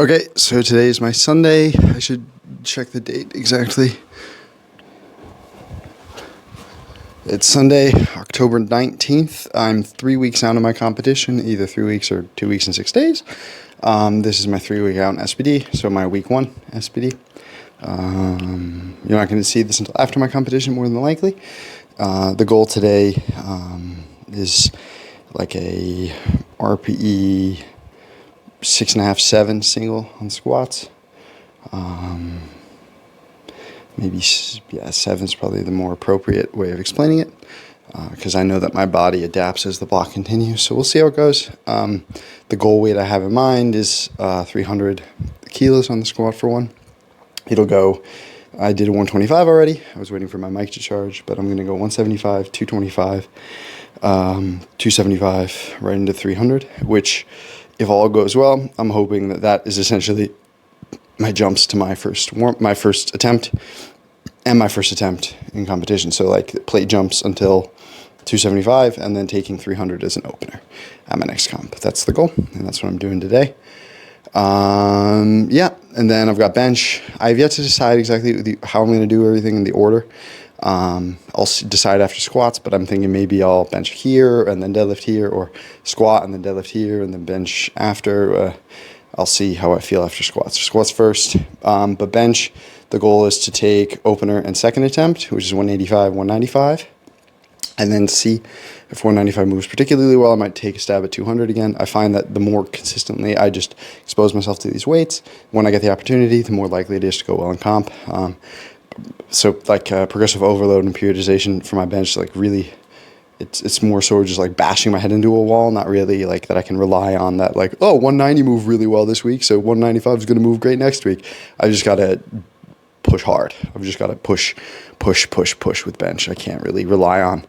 Okay, so today is my Sunday. I should check the date exactly. It's Sunday, October 19th. I'm 3 weeks out of my competition, either 3 weeks or 2 weeks and 6 days. This is my 3 week out in SBD, so my week 1 SBD. You're not going to see this until after my competition, more than likely. The goal today is like a RPE 6.5, 7 single on squats. Maybe, yeah, 7 is probably the more appropriate way of explaining it, because I know that my body adapts as the block continues. So we'll see how it goes. The goal weight I have in mind is 300 kilos on the squat for one. It'll go, I did a 125 already. I was waiting for my mic to charge, but I'm going to go 175, 225, 275, right into 300, which, if all goes well, I'm hoping that that is essentially my jumps to my first attempt and my first attempt in competition. So like plate jumps until 275 and then taking 300 as an opener at my next comp. That's the goal, and that's what I'm doing today. Yeah, and then I've got bench. I've yet to decide exactly how I'm going to do everything in the order. I'll decide after squats, but I'm thinking maybe I'll bench here and then deadlift here, or squat and then deadlift here and then bench after. I'll see how I feel after squats. Squats first, but bench, the goal is to take opener and second attempt, which is 185, 195, and then see if 195 moves particularly well. I might take a stab at 200 again. I find that the more consistently I just expose myself to these weights, when I get the opportunity, the more likely it is to go well in comp. So like progressive overload and periodization for my bench, like really, it's more so just like bashing my head into a wall, not really like that I can rely on that, like, oh, 190 moved really well this week, so 195 is going to move great next week. I just got to push hard. I've just got to push with bench. I can't really rely on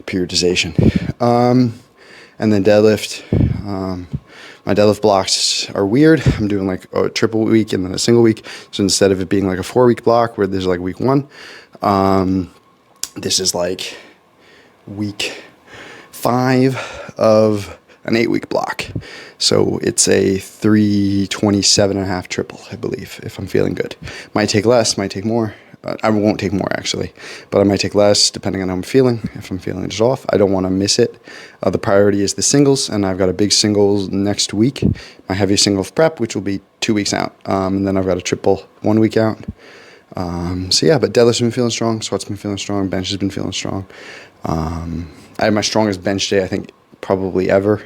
periodization. And then deadlift. My deadlift blocks are weird. I'm doing like a triple week and then a single week. So instead of it being like a 4-week block where there's like week 1, this is like week 5 of an 8-week block. So it's a 327.5 triple, I believe, if I'm feeling good. Might take less, might take more. I won't take more, actually, but I might take less depending on how I'm feeling. If I'm feeling just off, I don't want to miss it. The priority is the singles, and I've got a big singles next week, my heavy singles prep, which will be 2 weeks out, and then I've got a triple 1 week out. So yeah, but deadlift's been feeling strong, squat's been feeling strong, bench has been feeling strong. I had my strongest bench day, I think, probably ever,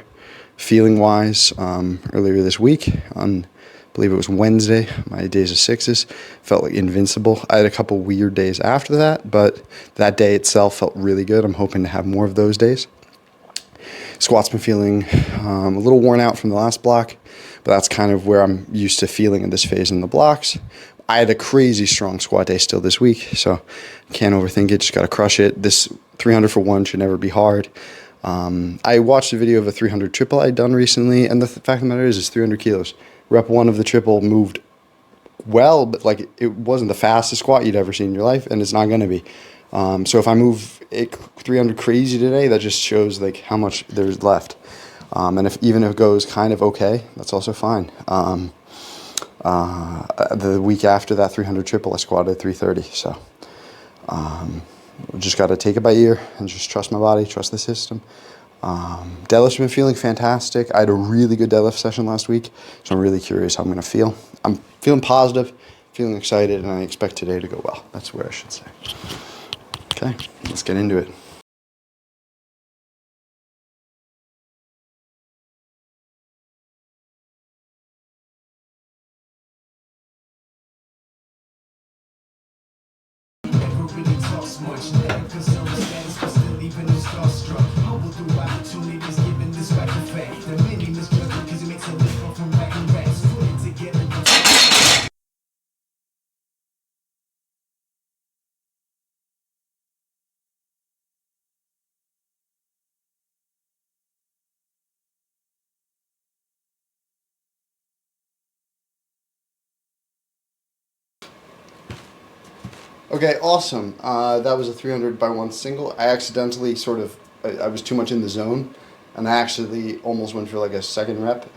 feeling-wise, earlier this week on, I believe it was Wednesday. My days of 6s felt like invincible. I had a couple weird days after that, but that day itself felt really good. I'm hoping to have more of those days. Squat's been feeling a little worn out from the last block, but that's kind of where I'm used to feeling in this phase in the blocks. I had a crazy strong squat day still this week, so can't overthink it. Just got to crush it. This 300 for 1 should never be hard. I watched a video of a 300 triple I'd done recently, and the fact of the matter is it's 300 kilos. Rep 1 of the triple moved well, but like it wasn't the fastest squat you'd ever seen in your life, and it's not going to be. So if I move 300 crazy today, that just shows like how much there's left. And even if it goes kind of okay, that's also fine. The week after that 300 triple, I squatted 330. So just got to take it by ear and just trust my body, trust the system. Deadlift's been feeling fantastic. I had a really good deadlift session last week, so I'm really curious how I'm going to feel. I'm feeling positive, feeling excited, and I expect today to go well. That's where I should say. Okay, let's get into it. Okay, awesome. That was a 300 by 1 single. I accidentally I was too much in the zone, and I actually almost went for like a second rep.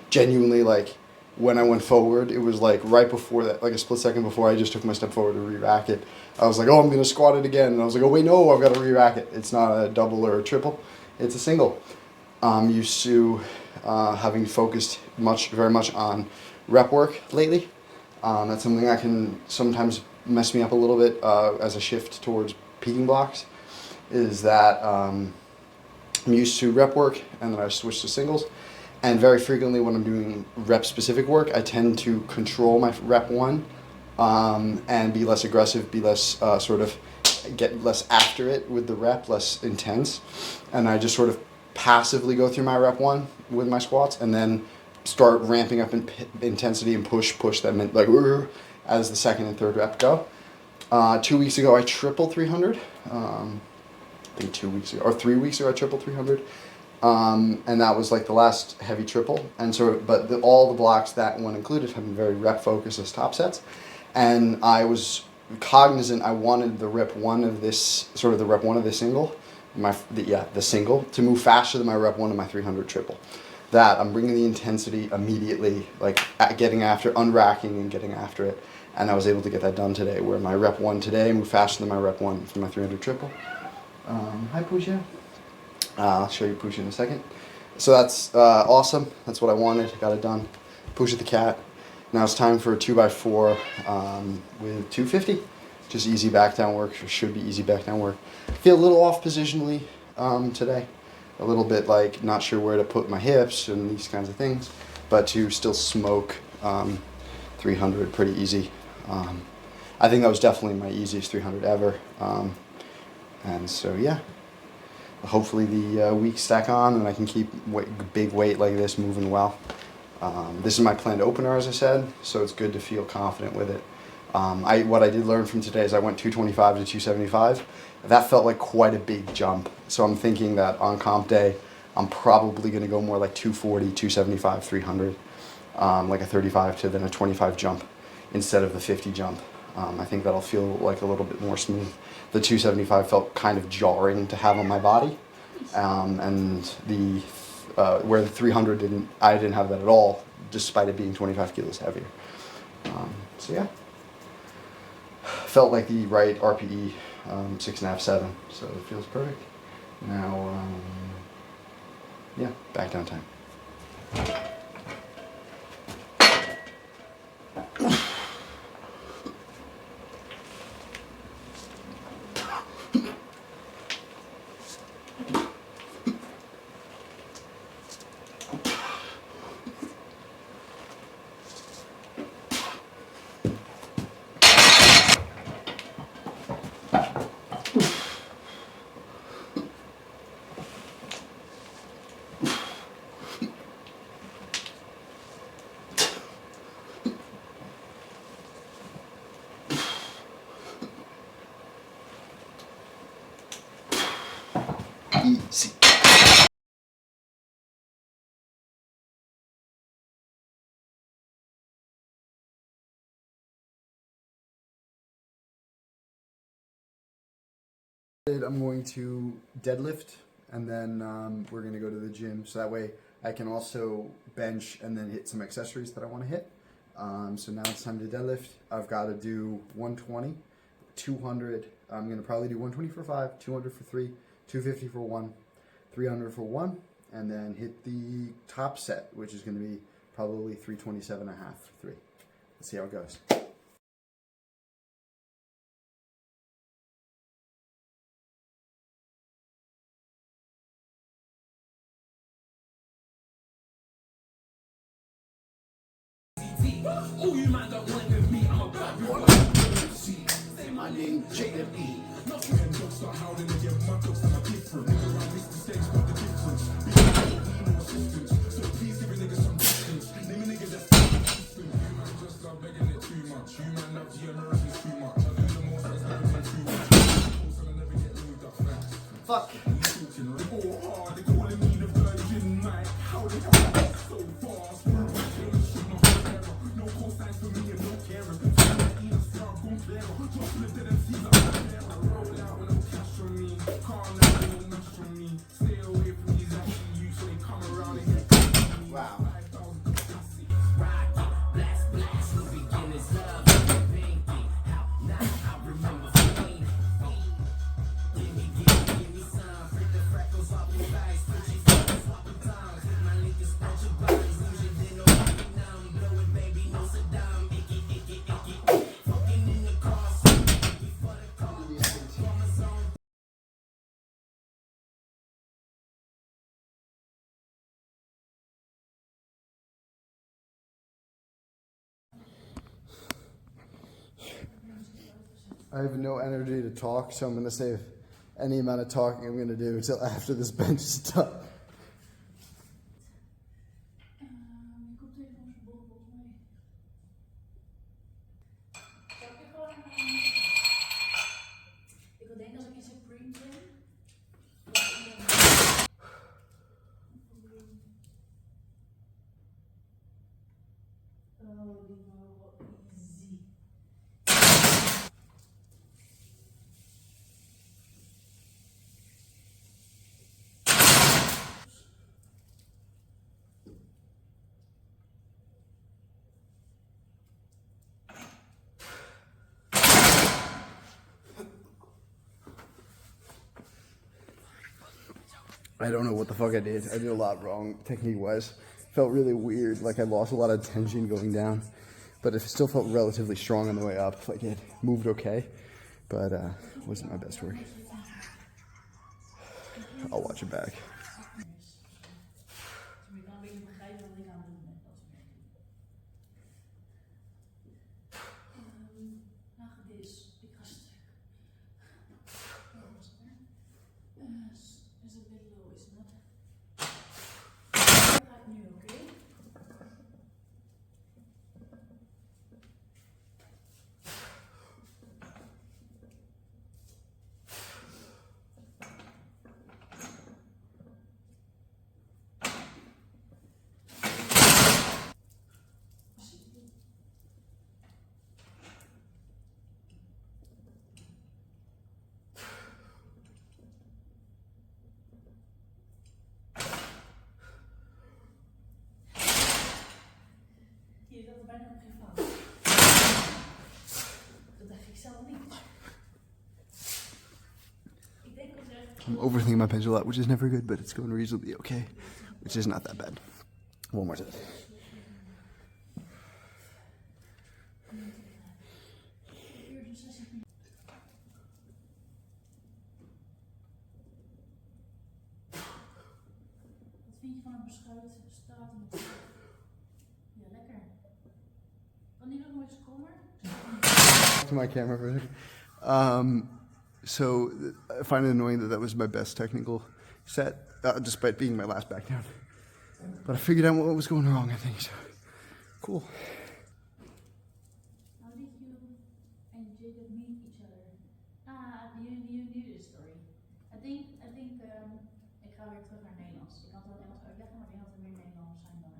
Genuinely, like, when I went forward, it was like right before that, like a split second before I just took my step forward to re-rack it. I was like, oh, I'm going to squat it again. And I was like, oh, wait, no, I've got to re-rack it. It's not a double or a triple. It's a single. I'm used to having focused very much on rep work lately. That's something that can sometimes mess me up a little bit as a shift towards peaking blocks, is that I'm used to rep work and then I switch to singles. And very frequently when I'm doing rep-specific work, I tend to control my rep one and be less aggressive, be less get less after it with the rep, less intense. And I just sort of passively go through my rep one with my squats and then start ramping up in intensity and push them in, like as the second and third rep go. 2 weeks ago, I tripled 300. I think 2 weeks ago, or 3 weeks ago, I tripled 300. And that was like the last heavy triple. And so, but all the blocks that one included have been very rep focused as top sets. And I was cognizant I wanted the rep one of this, sort of the rep one of this single, the single, to move faster than my rep one of my 300 triple. That I'm bringing the intensity immediately, like getting after, unracking and getting after it. And I was able to get that done today, where my rep one today moved faster than my rep one for my 300 triple. Hi, Pusha. I'll show you Pusha in a second. So that's awesome. That's what I wanted. Got it done. Pusha the cat. Now it's time for a 2x4 with 250. Just easy back down work. Or should be easy back down work. Feel a little off positionally today. A little bit like not sure where to put my hips and these kinds of things. But to still smoke 300 pretty easy. I think that was definitely my easiest 300 ever. And so yeah. Hopefully the weeks stack on and I can keep big weight like this moving well. This is my planned opener, as I said, so it's good to feel confident with it. What I did learn from today is I went 225 to 275. That felt like quite a big jump. So I'm thinking that on comp day, I'm probably going to go more like 240, 275, 300, like a 35 to then a 25 jump instead of the 50 jump. I think that'll feel like a little bit more smooth. The 275 felt kind of jarring to have on my body, and the where the 300 I didn't have that at all, despite it being 25 kilos heavier. So yeah, felt like the right RPE, 6.5, 7. So it feels perfect. Now, yeah, back down time. Easy. I'm going to deadlift and then we're going to go to the gym, so that way I can also bench and then hit some accessories that I want to hit. So now it's time to deadlift. I've got to do 120, 200. I'm going to probably do 120 for 5, 200 for 3, 250 for 1, 300 for 1, and then hit the top set, which is going to be probably 327.5 for 3. Let's see how it goes. Oh, you might not want with me, I'm a bad boy. Say my name, JME. Not you and dogs start howling again, my dogs are different. Nigga around this mistakes, what the difference? Because I don't need no assistance, so please give a nigga some distance. Name a nigga that's consistent. You man just love begging it too much. You man love the Americans too much. I do the most that's never been too much. Also, I never get loaded up fast. Fuck. You talking like, oh, hard, they calling me the Virgin Mike. How the hell am I so fast? No call signs for me and no carer. Roll out with no cash on me. Calm down with no mash on me. Stay away from these ashy youths when they come around and get me. Wow. I have no energy to talk, so I'm going to save any amount of talking I'm going to do until after this bench is done. Je koptelefoon is verbonden volgens mij. Zal ik je gewoon... Ik wil denken als ik iets heb pre-train. Oh, die waren wel easy. I don't know what the fuck I did. I did a lot wrong technique-wise. Felt really weird, like I lost a lot of tension going down, but it still felt relatively strong on the way up. Like it moved okay, but wasn't my best work. I'll watch it back. Je kan een beetje begrijpen wat ik aan het doen ben. Dat is dit is, ik ga stuk. Is het bit low, is het? Gaat nu, oké? Hier zat er bijna nog geen fout. Dat dacht ik zelf niet. Ik denk oprecht. I'm overthinking my bench a lot, which is never good, but it's going reasonably okay, which is not that bad. One more set. Wat vind je van een beschuit staat met... Ja, lekker. Wanneer nog nooit kommer? To my camera for a second. So I find it annoying that that was my best technical set, despite being my last back down. But I figured out what was going wrong, I think, so cool. How did you and Jacob meet each other? You knew this story. I think, ik ga weer terug naar Nederlands. Ik kan het wel Engels uitleggen, maar ik denk dat er meer Nederlanders zijn dan